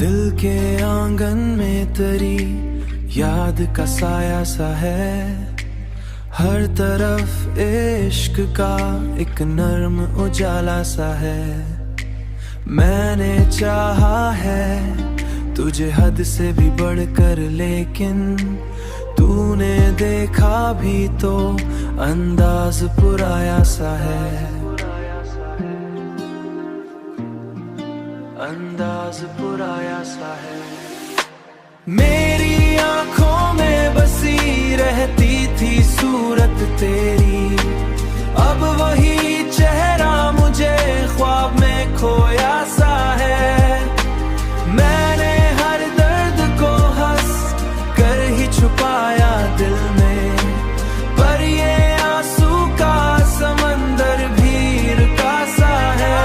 दिल के आंगन में तेरी याद का साया सा है, हर तरफ इश्क का एक नर्म उजाला सा है। मैंने चाहा है तुझे हद से भी बढ़कर, लेकिन तूने देखा भी तो अंदाज पुराया सा है, अंदाज पुराया सा है। मेरी आंखों में बसी रहती थी सूरत तेरी, अब वही चेहरा मुझे ख्वाब में खोया सा है। मैंने हर दर्द को हंस कर ही छुपाया दिल में, पर ये आंसू का समंदर भीड़ का सा है।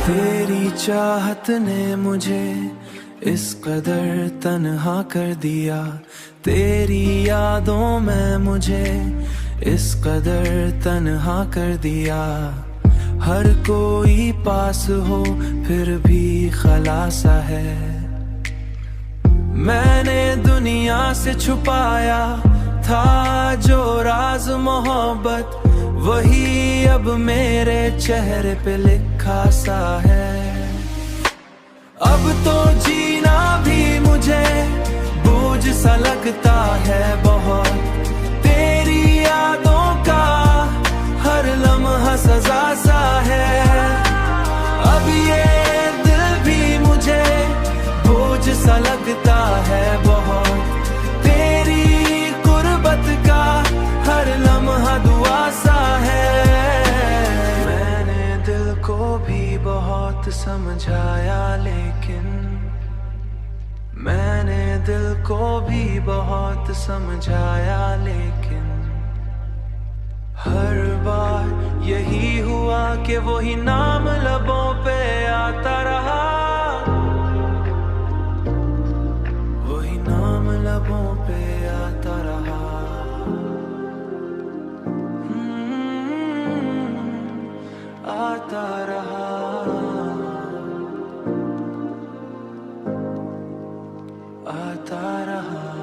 तेरी चाहत ने मुझे इस कदर तन्हा कर दिया, तेरी यादों में मुझे इस कदर तन्हा कर दिया। हर कोई पास हो फिर भी खलासा है। मैंने दुनिया से छुपाया था जो राज मोहब्बत, वही अब मेरे चेहरे पे लिखा सा है। अब तो जीना भी मुझे बोझ सा लगता है बहुत, तेरी यादों का हर लम्हा सजा सा है। अब ये दिल भी मुझे बोझ सा लगता है बहुत, तेरी गुर्बत का हर लम्हा दुआ सा है। मैंने दिल को भी बहुत समझाया, लेकिन मैंने दिल को भी बहुत समझाया, लेकिन हर बार यही हुआ कि वही नाम लबों पे आता रहा, वही नाम लबों पे आता रहा। आता रहा, आता रहा।